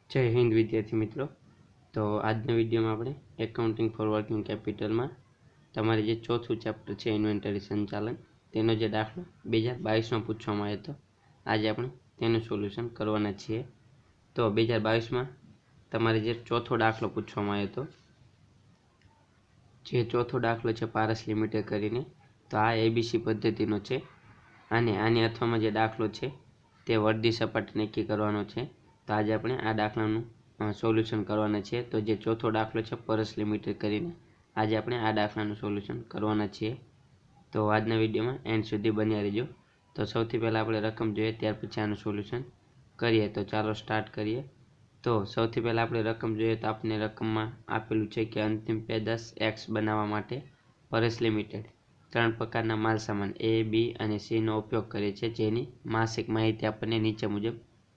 જય હિન્દ વિદ્યાર્થી મિત્રો। તો આજના વિડીયોમાં આપણે એકાઉન્ટિંગ ફોર વર્કિંગ કેપિટલમાં તમારે જે ચોથું ચેપ્ટર છે ઇન્વેન્ટરી સંચાલન તેનો જે દાખલો 2022માં પૂછવામાં આવ્યો હતો, આજે આપણે તેનું સોલ્યુશન કરવાના છીએ। તો 2022માં તમારે જે ચોથો દાખલો પૂછવામાં આવ્યો હતો, જે ચોથો દાખલો છે પારસ લિમિટેડ કરીને, તો આ એબીસી પદ્ધતિનો છે અને આની અથવામાં જે દાખલો છે તે વર્દી સપાટી નક્કી કરવાનો છે। તો આજે આપણે આ દાખલાનું સોલ્યુશન કરવાના છીએ। તો જે ચોથો દાખલો છે પરસ લિમિટેડ કરીને, આજે આપણે આ દાખલાનું સોલ્યુશન કરવાના છીએ। તો આજના વિડીયોમાં એન્ડ સુધી બન્યા રહેજો। તો સૌથી પહેલાં આપણે રકમ જોઈએ, ત્યાર પછી આનું સોલ્યુશન કરીએ। તો ચાલો સ્ટાર્ટ કરીએ। તો સૌથી પહેલાં આપણે રકમ જોઈએ તો આપણે રકમમાં આપેલું છે કે અંતિમ પેદાશ એક્સ બનાવવા માટે પરસ લિમિટેડ 3 પ્રકારના માલ સામાન એ, બી અને સીનો ઉપયોગ કરે છે, જેની માસિક માહિતી આપણને નીચે મુજબ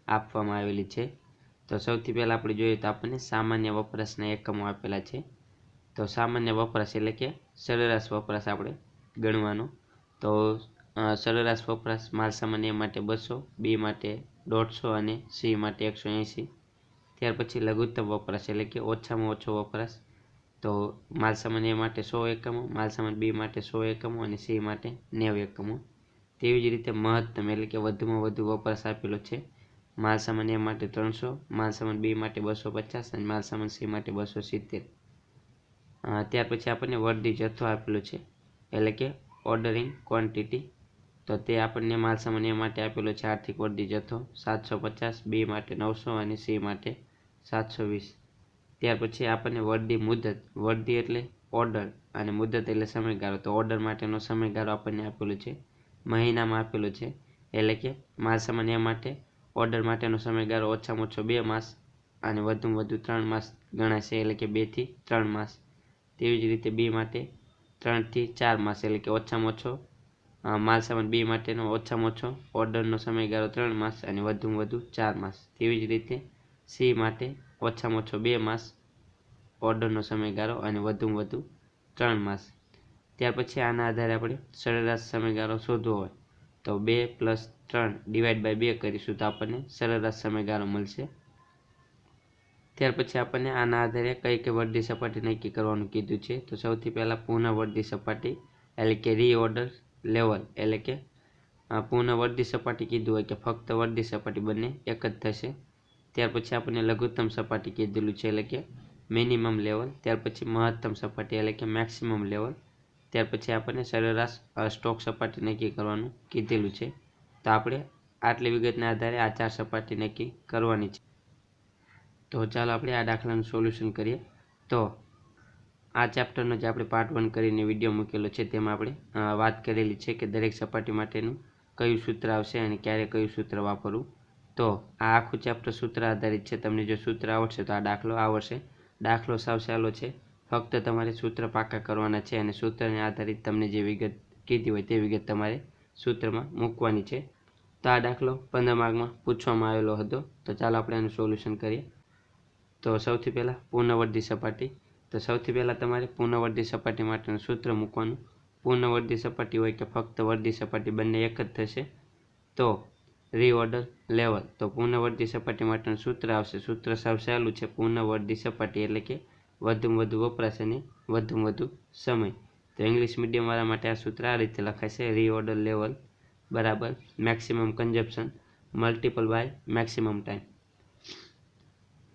આપવામાં આવેલી છે। તો સૌથી પહેલાં આપણે જોઈએ તો આપણને સામાન્ય વપરાશના એકમો આપેલા છે। તો સામાન્ય વપરાશ એટલે કે સરેરાશ વપરાશ આપણે ગણવાનો। તો સરેરાશ વપરાશ માલ સામાન એ માટે 200, બી માટે 150 અને સી માટે 180। ત્યાર પછી લઘુત્તમ વપરાશ એટલે કે ઓછામાં ઓછો વપરાશ, તો માલ સામાન એ માટે 100 એકમો, માલ સામાન બી માટે 100 એકમો અને સી માટે 90 એકમો। તેવી જ રીતે મહત્તમ એટલે કે વધુમાં વધુ વપરાશ આપેલો છે, માલ સામાન એ માટે 300, માલ સામાન બી માટે 250 અને માલ સામાન સી માટે 270। ત્યાર પછી આપણને વર્દી જથ્થો આપેલો છે એટલે કે ઓર્ડરિંગ ક્વોન્ટિટી, તો તે આપણને માલ સામાન એ માટે આપેલો છે આર્થિક વર્દી જથ્થો 750, બી માટે 900 અને સી માટે 720। ત્યાર પછી આપણને વર્દી મુદત, વર્દી એટલે ઓર્ડર અને મુદત એટલે સમયગાળો, તો ઓર્ડર માટેનો સમયગાળો આપણને આપેલો છે મહિનામાં આપેલો છે, એટલે કે માલ સામાન એ માટે ઓર્ડર માટેનો સમયગાળો ઓછામાં ઓછો 2 માસ અને વધુમાં વધુ 3 માસ ગણાશે, એટલે કે 2 થી 3 માસ। તેવી જ રીતે બી માટે 3 થી 4 માસ, એટલે કે ઓછામાં ઓછો માલ સામાન બી માટેનો ઓછામાં ઓછો ઓર્ડરનો સમયગાળો 3 માસ અને વધુમાં વધુ 4 માસ। તેવી જ રીતે સી માટે ઓછામાં ઓછો 2 માસ ઓર્ડરનો સમયગાળો અને વધુમાં વધુ 3 માસ। ત્યાર પછી આના આધારે આપણે સરેરાશ સમયગાળો શોધવો હોય તો 2 + 3 / 2 કરીશું તો આપણને સરેરાશ સમયગાળો મળશે। ત્યાર પછી આપણને આના આધારે કઈ વર્દી સપાટી નક્કી કરવાનું કીધું છે, તો સૌથી પહેલાં પુનઃ વર્દી સપાટી એટલે કે રીઓર્ડર લેવલ, એટલે કે પુનઃ વર્દી સપાટી કીધું હોય કે ફક્ત વર્દી સપાટી બંને એક જ થશે। ત્યાર પછી આપણને લઘુત્તમ સપાટી કીધેલું છે એટલે કે મિનિમમ લેવલ, ત્યાર પછી મહત્તમ સપાટી એટલે કે મેક્સિમમ લેવલ, ત્યાર પછી આપણને સરેરાશ સ્ટોક સપાટી નક્કી કરવાનું કીધેલું છે। તો આપણે આટલી વિગતના આધારે આ 4 સપાટી નક્કી કરવાની છે। તો ચાલો આપણે આ દાખલાનું સોલ્યુશન કરીએ। તો આ ચેપ્ટરનો જે આપણે પાર્ટ 1 કરીને વિડીયો મૂકેલો છે તેમાં આપણે વાત કરેલી છે કે દરેક સપાટી માટેનું કયું સૂત્ર આવશે અને ક્યારે કયું સૂત્ર વાપરવું। તો આ આખું ચેપ્ટર સૂત્ર આધારિત છે, તમને જો સૂત્ર આવડશે તો આ દાખલો આવડશે। દાખલો સાવ સહેલો છે, ફક્ત તમારે સૂત્ર પાકા કરવાના છે અને સૂત્રને આધારિત તમને જે વિગત કીધી હોય તે વિગત તમારે સૂત્રમાં મૂકવાની છે। તો આ દાખલો 15 માર્કમાં પૂછવામાં આવેલો હતો। તો ચાલો આપણે આનું સોલ્યુશન કરીએ। તો સૌથી પહેલાં પૂર્ણવર્તી સપાટી, તો સૌથી પહેલાં તમારે પૂર્ણવર્તી સપાટી માટેનું સૂત્ર મૂકવાનું। પૂર્ણવર્તી સપાટી હોય કે ફક્ત વર્દી સપાટી બંને એક જ થશે, તો રીઓર્ડર લેવલ, તો પૂર્ણવર્તી સપાટી માટેનું સૂત્ર આવશે, સૂત્ર સાવ સહેલું છે, પૂર્ણવર્તી સપાટી એટલે કે વધુમાં વધુ વપરાશ અને વધુમાં વધુ સમય। તો ઇંગ્લિશ મીડિયમવાળા માટે આ સૂત્ર આ રીતે લખાય છે, રીઓર્ડર લેવલ બરાબર maximum consumption multiple by maximum time.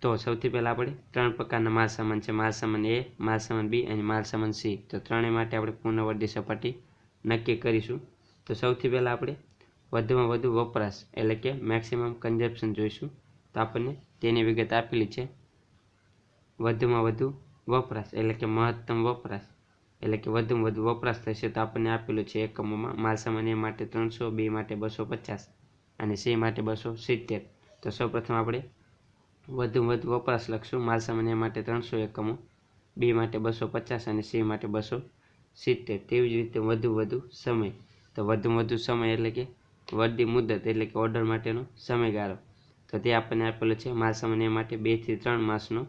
તો સૌથી પહેલાં આપણે 3 પ્રકારના માલ સામાન છે, માલ સામાન એ, માલ સામાન બી અને માલ સામાન સી, તો ત્રણેય માટે આપણે પૂર્ણવર્તી સપાટી નક્કી કરીશું। તો સૌથી પહેલાં આપણે વધુમાં વધુ વપરાશ એટલે કે મેક્સિમમ કન્ઝપ્શન જોઈશું। તો આપણને તેની વિગત આપેલી છે, વધુમાં વધુ વપરાશ એટલે કે મહત્તમ વપરાશ એટલે કે વધુમાં વધુ વપરાશ થશે, તો આપણને આપેલું છે એકમોમાં માલ સામાન એ માટે 300, બી માટે 250 અને સી માટે 270। તો સૌપ્રથમ આપણે વધુમાં વધુ વપરાશ લખશું, માલ સામાન એ માટે 300 એકમો, બી માટે 250 અને સી માટે 270। તેવી જ રીતે વધુ સમય, તો વધુમાં વધુ સમય એટલે કે વર્દી મુદત એટલે કે ઓર્ડર માટેનો સમયગાળો, તો તે આપણને આપેલો છે માલ સામાન એ માટે 2 થી 3 માસનો,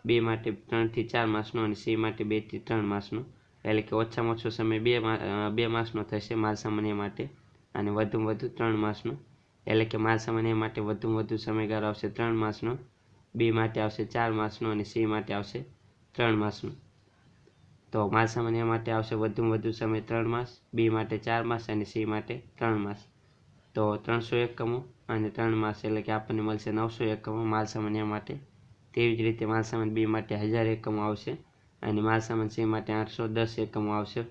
બી માટે 3 થી 4 માસનો અને સી માટે 2 થી 3 માસનો, એટલે કે ઓછામાં ઓછો સમય 2 માસનો થશે માલ સામાન એ માટે અને વધુમાં વધુ 3 માસનો, એટલે કે માલ સામાન એ માટે વધુમાં વધુ સમયગાળો આવશે 3 માસનો બી માટે આવશે 4 માસનું અને સી માટે આવશે 3 માસનું. તો માલસામાન એ માટે આવશે વધુમાં વધુ સમય 3 માસ, બી માટે 4 માસ અને સી માટે 3 માસ. તો 300 એકમો અને 3 માસ એટલે કે આપણને મળશે 900 એકમો માલસામાન એ માટે. તેવી જ રીતે માલસામાન બી માટે 1000 એકમો આવશે અને માલસામાન સી માટે 810 એકમો આવશે.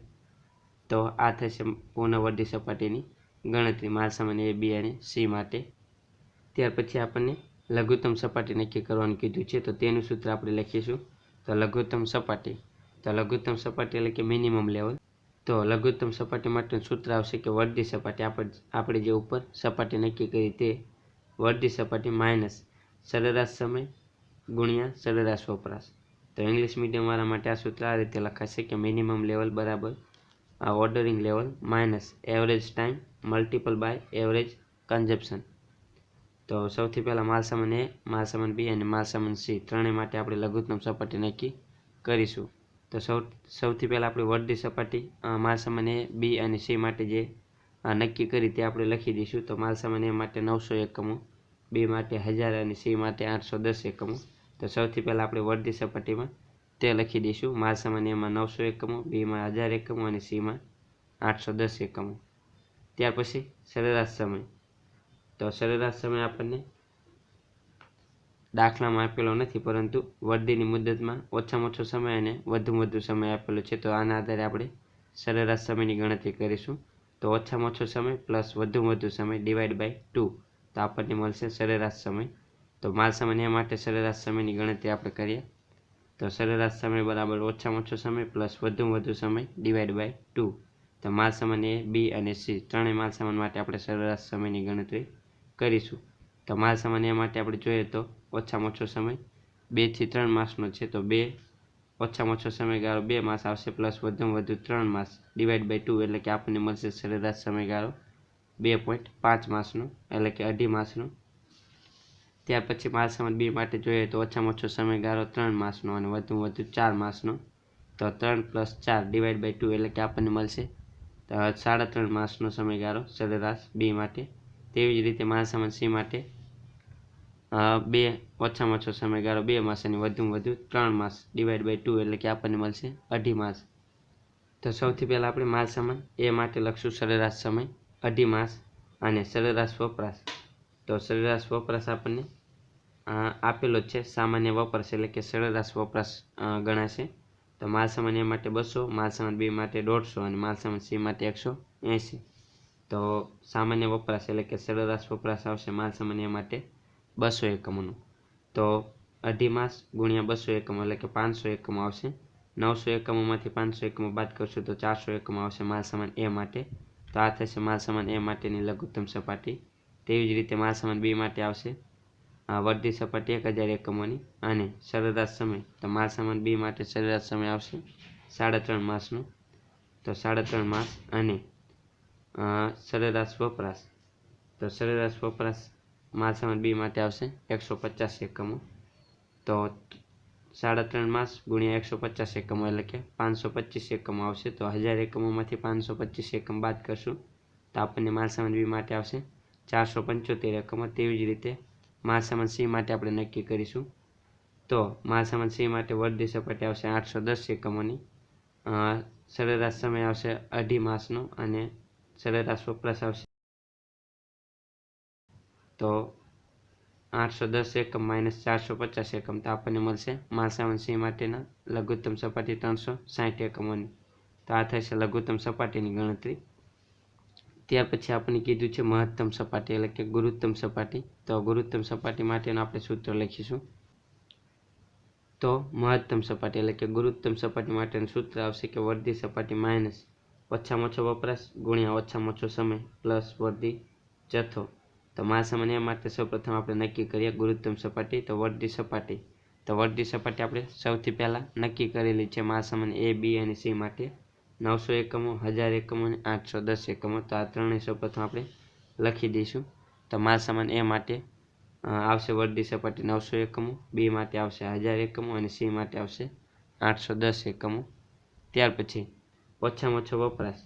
તો આ થશે પૂર્ણવર્તી સપાટીની ગણતરી માલસામાન એ, બી અને સી માટે. ત્યાર પછી આપણને લઘુત્તમ સપાટી નક્કી કરવાનું કીધું છે, તો તેનું સૂત્ર આપણે લખીશું. તો લઘુત્તમ સપાટી એટલે કે મિનિમમ લેવલ. તો લઘુત્તમ સપાટી માટેનું સૂત્ર આવશે કે વર્ધી સપાટી, આપણે જે ઉપર સપાટી નક્કી કરી તે વર્ધી સપાટી માઇનસ સરેરાશ સમય ગુણ્યા સરેરાશ વપરાશ. તો ઇંગ્લિશ મીડિયમવાળા માટે આ સૂત્ર આ રીતે લખાશે કે મિનિમમ લેવલ બરાબર ordering level minus average time multiple by average consumption. તો સૌથી પહેલાં માલસામાન એ, માલસામાન બી અને માલસામાન સી ત્રણેય માટે આપણે લઘુત્તમ સપાટી નક્કી કરીશું. તો સૌથી પહેલાં આપણે વર્ધી સપાટી માલસામાન એ, બી અને સી માટે જે નક્કી કરી તે આપણે લખી દઈશું. તો માલસામાન એ માટે 900 એકમો, બી માટે 1000 અને સી માટે 810 એકમો. તો સૌથી પહેલાં આપણે વર્ધી સપાટીમાં તે લખી દઈશું. માલસામાન એમાં 900 એકમો, બીમાં 1000 એકમો અને સીમાં 810 એકમો. ત્યાર પછી સરેરાશ સમય. તો સરેરાશ સમય આપણને દાખલામાં આપેલો નથી, પરંતુ વર્ધીની મુદતમાં ઓછામાં ઓછો સમય અને વધુમાં વધુ સમય આપેલો છે. તો આના આધારે આપણે સરેરાશ સમયની ગણતરી કરીશું. તો ઓછામાં ઓછો સમય પ્લસ વધુમાં વધુ સમય ડિવાઈડ બાય 2, તો આપણને મળશે સરેરાશ સમય. તો માલસામાન એ માટે સરેરાશ સમયની ગણતરી આપણે કરીએ. તો સરેરાશ સમય બરાબર ઓછામાં ઓછો સમય પ્લસ વધુમાં વધુ સમય ડિવાઈડ બાય 2. તો માલસામાન એ, બી અને સી ત્રણેય માલસામાન માટે આપણે સરેરાશ સમયની ગણતરી કરીશું. તો માલસામાન એ માટે આપણે જોઈએ તો ઓછામાં ઓછો સમય 2 થી 3 માસનો છે. તો ઓછામાં ઓછો સમયગાળો 2 માસ આવશે પ્લસ વધુમાં વધુ 3 માસ ડિવાઈડ બાય 2 એટલે કે આપણને મળશે સરેરાશ સમયગાળો 2.5 માસનો એટલે કે અઢી માસનો. ત્યાર પછી માલસામાન બી માટે જોઈએ તો ઓછામાં ઓછો સમયગાળો 3 માસનો અને વધુમાં વધુ 4 માસનો. તો 3 + 4 ડિવાઈડ બાય 2 એટલે કે આપણને મળશે 3.5 માસનો સમયગાળો સરેરાશ બી માટે. તેવી જ રીતે માલસામાન સી માટે ઓછામાં ઓછો સમયગાળો 2 માસ અને વધુમાં વધુ 3 માસ ડિવાઈડ બાય 2 એટલે કે આપણને મળશે અઢી માસ. તો સૌથી પહેલાં આપણે માલસામાન એ માટે લખશું સરેરાશ સમય અઢી માસ અને સરેરાશ વપરાશ. તો સરેરાશ વપરાશ આપણને આપેલો જ છે, સામાન્ય વપરાશ એટલે કે સરેરાશ વપરાશ ગણાશે. તો માલસામાન એ માટે 200, માલસામાન બી માટે 150 અને માલસામાન સી માટે 180. તો સામાન્ય વપરાશ એટલે કે સરેરાશ વપરાશ આવશે માલસામાન એ માટે 200 એકમોનો. તો અઢી માસ ગુણ્યા 200 એકમો એટલે કે 500 એકમો આવશે. 900 એકમોમાંથી 500 એકમો બાદ કરશું તો 400 એકમો આવશે માલસામાન એ માટે. તો આ થશે માલસામાન એ માટેની લઘુત્તમ સપાટી. તેવી જ રીતે માલસામાન બી માટે આવશે વર્ધી સપાટી 1000 એકમોની અને સરેરાશ સમય. તો માલસામાન બી માટે સરેરાશ સમય આવશે 3.5 માસનો. તો 3.5 માસ અને સરેરાશ વપરાશ. તો સરેરાશ વપરાશ માલસામાન બી માટે આવશે 150 એકમો. તો 3.5 માસ ગુણ્યા 150 એકમો એટલે કે 525 એકમો આવશે. તો 1000 એકમોમાંથી 525 એકમ બાદ કરશું તો આપણને માલસામાન બી માટે આવશે 475 એકમો. તેવી જ રીતે માલસામાન સી માટે આપણે નક્કી કરીશું. તો માલસામાન સી માટે વર્ધી સપાટી આવશે 810 એકમોની, સરેરાશ સમય આવશે અઢી માસનો અને સરેરાશ વપરાશ આવશે તો 810 એકમ માઇનસ 450 એકમ. તો આપણને મળશે માલસામાન સી માટેના લઘુત્તમ સપાટી 360 એકમોની. તો આ થશે લઘુત્તમ સપાટીની ગણતરી. ત્યાર પછી આપણે કીધું છે મહત્તમ સપાટી એટલે કે ગુરુત્તમ સપાટી. તો ગુરુત્તમ સપાટી માટેનું આપણે સૂત્ર લખીશું. તો મહત્તમ સપાટી એટલે કે ગુરુત્તમ સપાટી માટેનું સૂત્ર આવશે કે વર્ધી સપાટી માઇનસ ઓછામાં ઓછો વપરાશ ગુણ્યા ઓછામાં ઓછો સમય પ્લસ વર્ધી જથ્થો. તો માલસામાન એ માટે સૌપ્રથમ આપણે નક્કી કરીએ ગુરુત્તમ સપાટી. તો વર્ધી સપાટી આપણે સૌથી પહેલાં નક્કી કરેલી છે માલસામાન એ, બી અને સી માટે 900 એકમો, 1000 એકમો અને 810 એકમો. તો આ ત્રણેય સૌપ્રથમ આપણે લખી દઈશું. તો માલસામાન એ માટે આવશે વર્ધી સપાટી 900 એકમો, બી માટે આવશે 1000 એકમો અને સી માટે આવશે 810 એકમો. ત્યાર પછી ઓછામાં ઓછો વપરાશ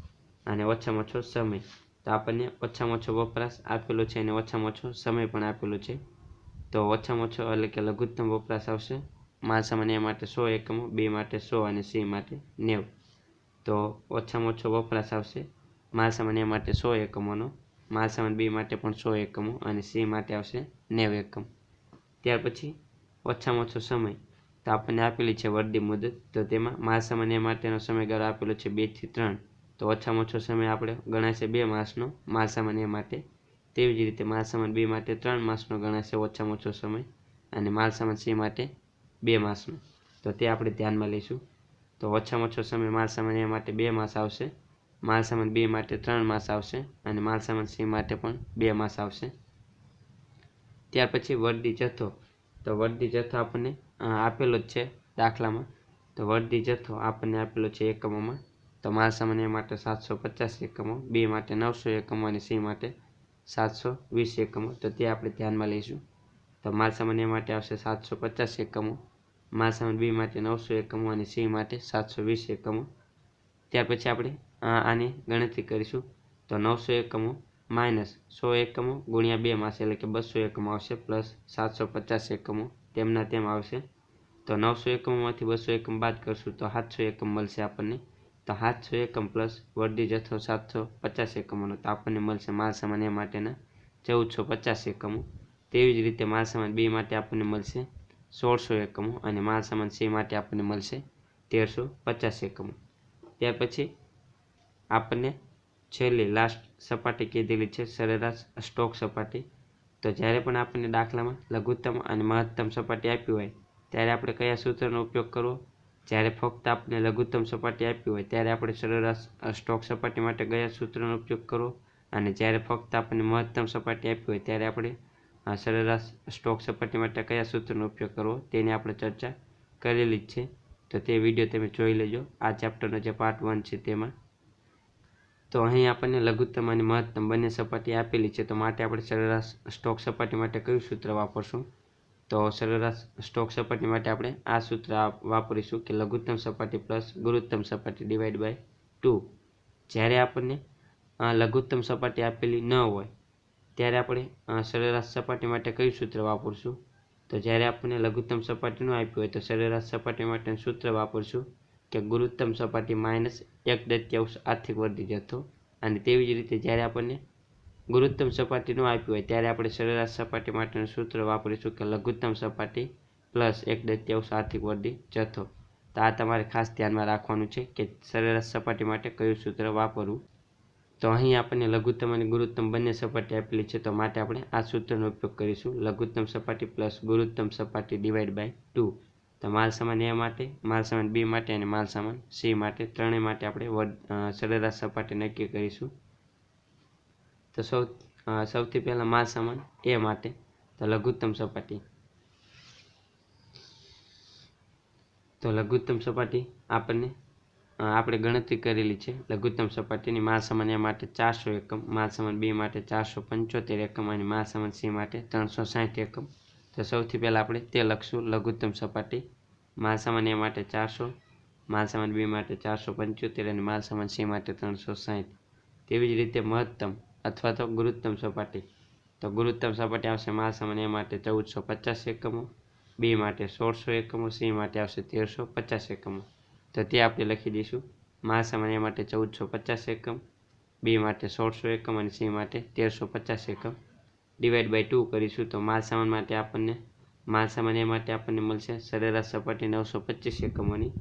અને ઓછામાં ઓછો સમય. તો આપણને ઓછામાં ઓછો વપરાશ આપેલો છે અને ઓછામાં ઓછો સમય પણ આપેલો છે. તો તો ઓછામાં ઓછો એટલે કે લઘુત્તમ વપરાશ આવશે માલ સામાન એ માટે 100 એકમો, બી માટે 100 અને સી માટે 90. તો ઓછામાં ઓછો વપરાશ આવશે માલ સામાન એ માટે 100 એકમોનો, માલ સામાન બી માટે પણ 100 એકમો અને સી માટે આવશે 90 એકમ. ત્યાર પછી ઓછામાં ઓછો સમય તો આપણને આપેલી છે વર્દી મુદત, તો તેમાં માલ સામાન એ માટેનો સમયગાળો આપેલો છે 2 થી 3. તો ઓછામાં ઓછો સમય આપણે ગણાશે 2 માસનો માલ સામાન એ માટે. તેવી જ રીતે માલ સામાન બી માટે 3 માસનો ગણાશે ઓછામાં ઓછો સમય અને માલ સામાન સી માટે 2 માસનો. તો તે આપણે ધ્યાનમાં લઈશું. તો ઓછામાં ઓછો સમય માલ સામાન એ માટે 2 માસ આવશે, માલ સામાન બી માટે 3 માસ આવશે અને માલ સામાન સી માટે પણ 2 માસ આવશે. ત્યાર પછી વર્દી જથ્થો. તો વર્દી જથ્થો આપણને આપેલો જ છે દાખલામાં. તો વર્દી જથ્થો આપણને આપેલો છે એકમોમાં. તો માલ સામાન એ માટે 750 એકમો, બી માટે 900 એકમો અને સી માટે 720 એકમો. તો તે આપણે ધ્યાનમાં લઈશું. તો માલ સામાન એ માટે આવશે 750 એકમો, માલ સામાન બી માટે 900 એકમો અને સી માટે 720 એકમો. ત્યાર પછી આપણે આની ગણતરી કરીશું. તો 900 એકમો માઇનસ 100 એકમો ગુણ્યા 2 માસ એટલે કે 200 એકમો આવશે, પ્લસ 750 એકમો તેમના તેમ આવશે. તો 900 એકમોમાંથી 200 એકમ બાદ કરશું તો 700 એકમ મળશે આપણને. તો 700 એકમ પ્લસ વર્દી જથ્થો 750 એકમોનો, તો આપણને મળશે માલ સામાન એ માટેના 1450 એકમો. તેવી જ રીતે માલ સામાન બી માટે આપણને મળશે 1600 એકમો અને માલ સામાન સી માટે આપણને મળશે 1350 એકમો. ત્યાર પછી આપણને છેલ્લી લાસ્ટ સપાટી કીધેલી છે સરેરાશ સ્ટોક સપાટી. તો જ્યારે પણ આપણને દાખલામાં લઘુત્તમ અને મહત્તમ સપાટી આપી હોય ત્યારે આપણે કયા સૂત્રનો ઉપયોગ કરવો? જ્યારે ફક્ત આપણને લઘુત્તમ સપાટી આપી હોય ત્યારે આપણે સરેરાશ સ્ટોક સપાટી માટે કયા સૂત્રનો ઉપયોગ કરવો? અને જ્યારે ફક્ત આપણને મહત્તમ સપાટી આપી હોય ત્યારે આપણે સરેરાશ સ્ટોક સપાટી માટે કયા સૂત્રનો ઉપયોગ કરવો તેની આપણે ચર્ચા કરેલી જ છે. તો તે વિડીયો તમે જોઈ લેજો, આ ચેપ્ટરનો જે પાર્ટ 1 છે તેમાં. તો અહીં આપણને લઘુત્તમ અને મહત્તમ બંને સપાટી આપેલી છે, તો માટે આપણે સરેરાશ સ્ટોક સપાટી માટે કયું સૂત્ર વાપરશું? તો સરેરાશ સ્ટોક સપાટી માટે આપણે આ સૂત્ર વાપરીશું કે લઘુત્તમ સપાટી પ્લસ ગુરુત્તમ સપાટી ડિવાઈડ બાય 2. જ્યારે આપણને લઘુત્તમ સપાટી આપેલી ન હોય ત્યારે આપણે સરેરાશ સપાટી માટે કયું સૂત્ર વાપરશું? તો જ્યારે આપણને લઘુત્તમ સપાટી ન આપી હોય તો સરેરાશ સપાટી માટેનું સૂત્ર વાપરશું કે ગુરુત્તમ સપાટી માઇનસ 1/3 આર્થિક વર્દી જથ્થો. અને તેવી જ રીતે જ્યારે આપણને ગુરુત્તમ સપાટી ન આપી હોય ત્યારે આપણે સરેરાશ સપાટી માટેનું સૂત્ર વાપરીશું કે લઘુત્તમ સપાટી પ્લસ 1/3 આર્થિક વર્દી જથ્થો. તો આ તમારે ખાસ ધ્યાનમાં રાખવાનું છે કે સરેરાશ સપાટી માટે કયું સૂત્ર વાપરવું. તો અહીં આપણને લઘુત્તમ અને ગુરુત્તમ બંને સપાટી આપેલી છે, તો માટે આપણે આ સૂત્રનો ઉપયોગ કરીશું લઘુત્તમ સપાટી પ્લસ ગુરુત્તમ સપાટી ડિવાઈડ બાય 2. તો માલ સામાન એ માટે, માલ સામાન બી માટે અને માલ સામાન સી માટે ત્રણેય માટે આપણે સરેરાશ સપાટી નક્કી કરીશું. તો સૌથી પહેલાં માલ સામાન એ માટે તો લઘુત્તમ સપાટી. તો લઘુત્તમ સપાટી આપણે ગણતરી કરેલી છે લઘુત્તમ સપાટીની. માલ સામાન એ માટે 400 એકમ, માલ સામાન બી માટે 475 એકમ અને માલ સામાન સી માટે 360 એકમ. તો સૌથી પહેલાં આપણે તે લખશું લઘુત્તમ સપાટી. માલ સામાન એ માટે 400, માલ સામાન બી માટે 475 અને માલ સામાન સી માટે 360. તેવી જ રીતે મહત્તમ અથવા તો ગુરુત્તમ સપાટી. તો ગુરુત્તમ સપાટી આવશે માલ સામાન એ માટે 1450 એકમો, બી માટે 1600 એકમો, સી માટે આવશે 1350 એકમો. તો તે આપણે લખી દઈશું માલ સામાન એ માટે 1450 એકમ, બી માટે 1600 એકમ અને સી માટે 1350 એકમ. ડિવાઈડ બાય 2 કરીશું તો માલ સામાન એ માટે આપણને મળશે સરેરાશ સપાટી 925 એકમોની.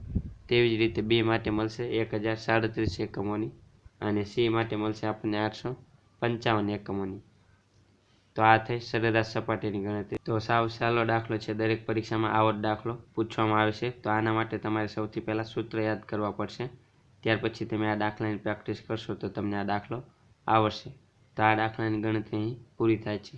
તેવી જ રીતે બી માટે મળશે 1037 એકમોની અને સી માટે મળશે આપણને 855 એકમોની. તો આ થઈ સરેરાશ સપાટીની ગણતરી. તો સાવ સહેલો દાખલો છે, દરેક પરીક્ષામાં આવો જ દાખલો પૂછવામાં આવે છે. તો આના માટે તમારે સૌથી પહેલાં સૂત્ર યાદ કરવા પડશે, ત્યાર પછી તમે આ દાખલાની પ્રેક્ટિસ કરશો તો તમને આ દાખલો આવડશે. તો આ દાખલાની ગણતરી અહીં પૂરી થાય છે.